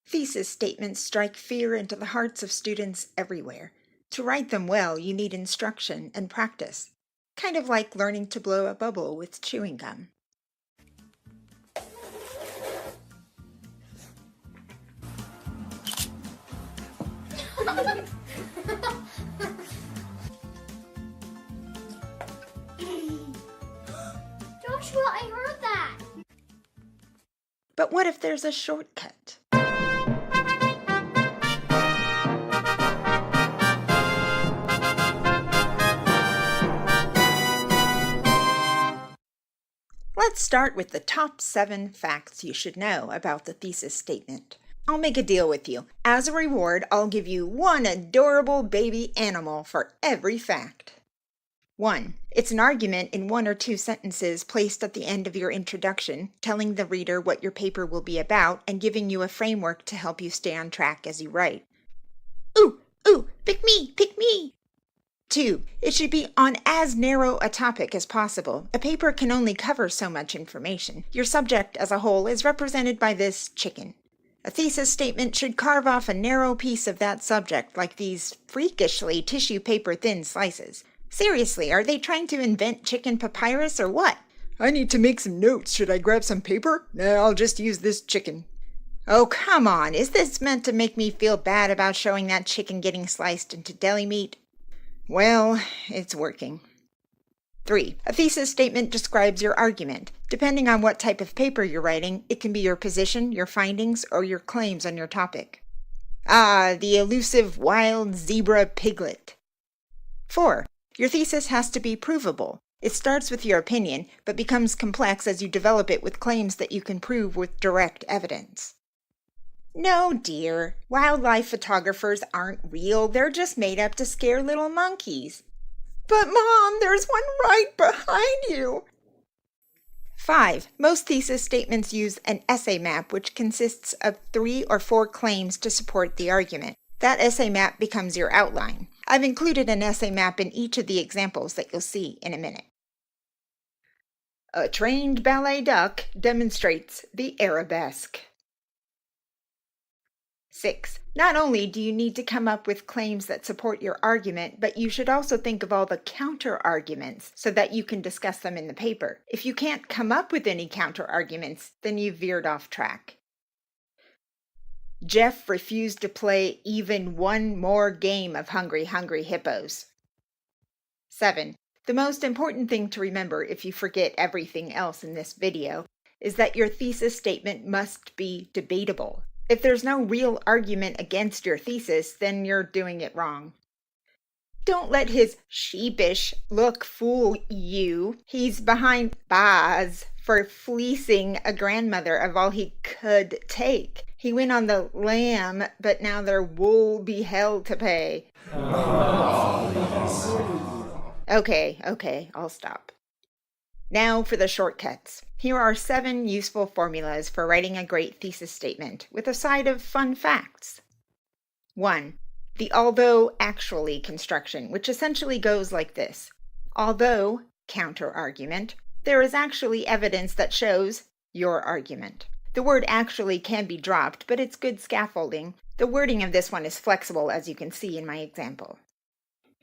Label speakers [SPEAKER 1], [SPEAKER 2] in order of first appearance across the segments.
[SPEAKER 1] Thesis statements strike fear into the hearts of students everywhere. To write them well, you need instruction and practice, kind of like learning to blow a bubble with chewing gum.
[SPEAKER 2] Joshua, I heard that!
[SPEAKER 1] But what if there's a shortcut? Let's start with the top 7 facts you should know about the thesis statement. I'll make a deal with you. As a reward, I'll give you one adorable baby animal for every fact. 1. It's an argument in 1 or 2 sentences placed at the end of your introduction, telling the reader what your paper will be about and giving you a framework to help you stay on track as you write. Ooh, pick me, pick me! 2. It should be on as narrow a topic as possible. A paper can only cover so much information. Your subject as a whole is represented by this chicken. A thesis statement should carve off a narrow piece of that subject, like these freakishly tissue paper thin slices. Seriously, are they trying to invent chicken papyrus or what? I need to make some notes. Should I grab some paper? Nah, I'll just use this chicken. Oh, come on. Is this meant to make me feel bad about showing that chicken getting sliced into deli meat? Well, it's working. 3. A thesis statement describes your argument. Depending on what type of paper you're writing, it can be your position, your findings, or your claims on your topic. Ah, the elusive wild zebra piglet. 4. Your thesis has to be provable. It starts with your opinion, but becomes complex as you develop it with claims that you can prove with direct evidence. No, dear. Wildlife photographers aren't real. They're just made up to scare little monkeys. But, Mom, there's one right behind you. 5. Most thesis statements use an essay map, which consists of 3 or 4 claims to support the argument. That essay map becomes your outline. I've included an essay map in each of the examples that you'll see in a minute. A trained ballet duck demonstrates the arabesque. 6. Not only do you need to come up with claims that support your argument, but you should also think of all the counter-arguments so that you can discuss them in the paper. If you can't come up with any counter-arguments, then you've veered off track. Jeff refused to play even one more game of Hungry Hungry Hippos. 7. The most important thing to remember if you forget everything else in this video is that your thesis statement must be debatable. If there's no real argument against your thesis, then you're doing it wrong. Don't let his sheepish look fool you. He's behind bars for fleecing a grandmother of all he could take. He went on the lam, but now there will be hell to pay. Okay, I'll stop. Now for the shortcuts. Here are 7 useful formulas for writing a great thesis statement, with a side of fun facts. 1. The although actually construction, which essentially goes like this. Although, counter-argument, there is actually evidence that shows your argument. The word actually can be dropped, but it's good scaffolding. The wording of this one is flexible, as you can see in my example.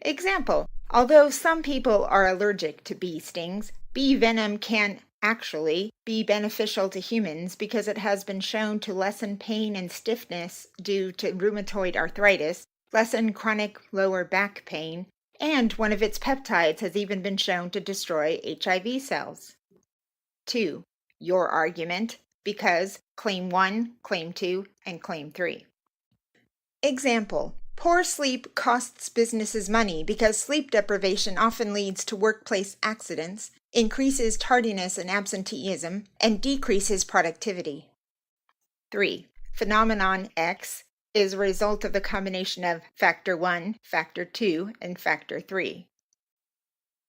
[SPEAKER 1] Example. Although some people are allergic to bee stings, bee venom can actually be beneficial to humans because it has been shown to lessen pain and stiffness due to rheumatoid arthritis, lessen chronic lower back pain, and one of its peptides has even been shown to destroy HIV cells. 2. Your argument, because Claim 1, Claim 2, and Claim 3. Example. Poor sleep costs businesses money because sleep deprivation often leads to workplace accidents, increases tardiness and absenteeism, and decreases productivity. 3. Phenomenon X is a result of the combination of Factor 1, Factor 2, and Factor 3.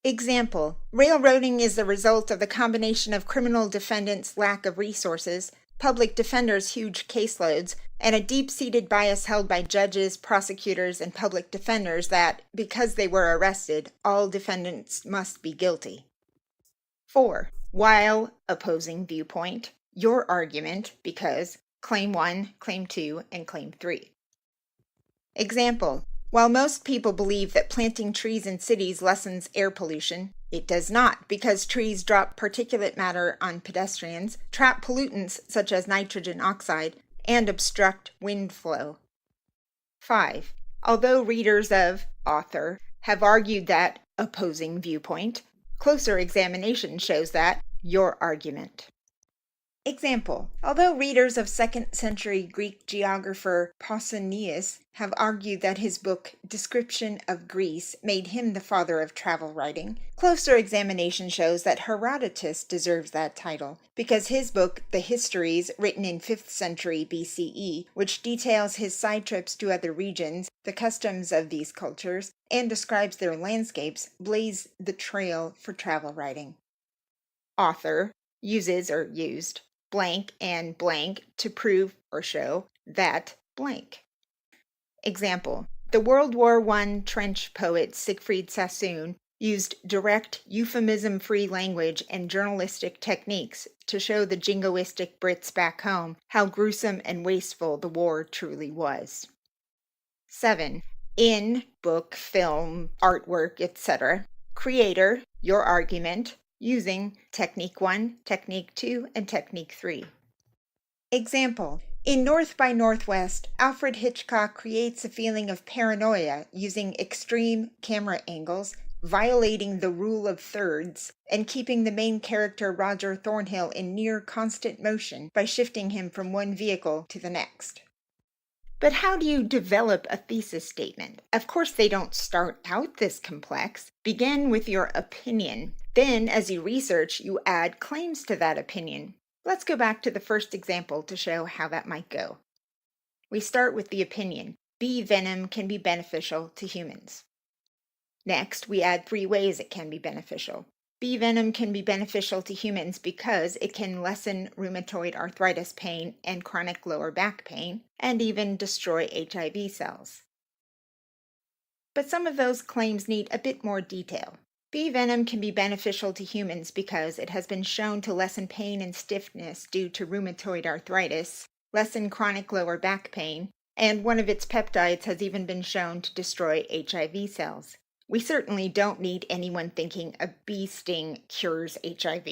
[SPEAKER 1] Example. Railroading is the result of the combination of criminal defendants' lack of resources, public defenders' huge caseloads, and a deep-seated bias held by judges, prosecutors, and public defenders that, because they were arrested, all defendants must be guilty. 4. While opposing viewpoint, your argument, because Claim 1, Claim 2, and Claim 3. Example: while most people believe that planting trees in cities lessens air pollution, it does not, because trees drop particulate matter on pedestrians, trap pollutants such as nitrogen oxide, and obstruct wind flow. 5. Although readers of author have argued that opposing viewpoint, closer examination shows that your argument. Example: although readers of 2nd century Greek geographer Pausanias have argued that his book Description of Greece made him the father of travel writing, closer examination shows that Herodotus deserves that title, because his book The Histories, written in 5th century BCE, which details his side trips to other regions, the customs of these cultures, and describes their landscapes, blazed the trail for travel writing. Author uses or used blank and blank to prove or show that blank. Example: the World War I trench poet Siegfried Sassoon used direct, euphemism-free language and journalistic techniques to show the jingoistic Brits back home how gruesome and wasteful the war truly was. 7. In book, film, artwork, etc. Creator, your argument, using Technique 1, Technique 2, and Technique 3. Example: in North by Northwest, Alfred Hitchcock creates a feeling of paranoia using extreme camera angles, violating the rule of thirds, and keeping the main character Roger Thornhill in near constant motion by shifting him from one vehicle to the next. But how do you develop a thesis statement? Of course, they don't start out this complex. Begin with your opinion. Then, as you research, you add claims to that opinion. Let's go back to the first example to show how that might go. We start with the opinion: bee venom can be beneficial to humans. Next, we add 3 ways it can be beneficial. Bee venom can be beneficial to humans because it can lessen rheumatoid arthritis pain and chronic lower back pain, and even destroy HIV cells. But some of those claims need a bit more detail. Bee venom can be beneficial to humans because it has been shown to lessen pain and stiffness due to rheumatoid arthritis, lessen chronic lower back pain, and one of its peptides has even been shown to destroy HIV cells. We certainly don't need anyone thinking a bee sting cures HIV.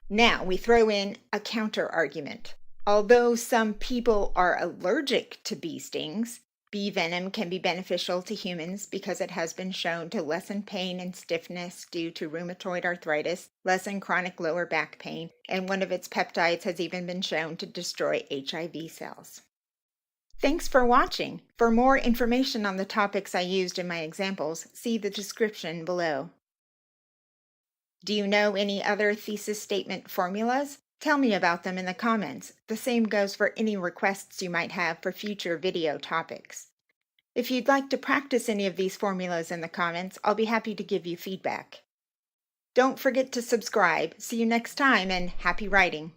[SPEAKER 1] Now we throw in a counter-argument. Although some people are allergic to bee stings, bee venom can be beneficial to humans because it has been shown to lessen pain and stiffness due to rheumatoid arthritis, lessen chronic lower back pain, and one of its peptides has even been shown to destroy HIV cells. Thanks for watching. For more information on the topics I used in my examples, see the description below. Do you know any other thesis statement formulas? Tell me about them in the comments. The same goes for any requests you might have for future video topics. If you'd like to practice any of these formulas in the comments, I'll be happy to give you feedback. Don't forget to subscribe. See you next time, and happy writing!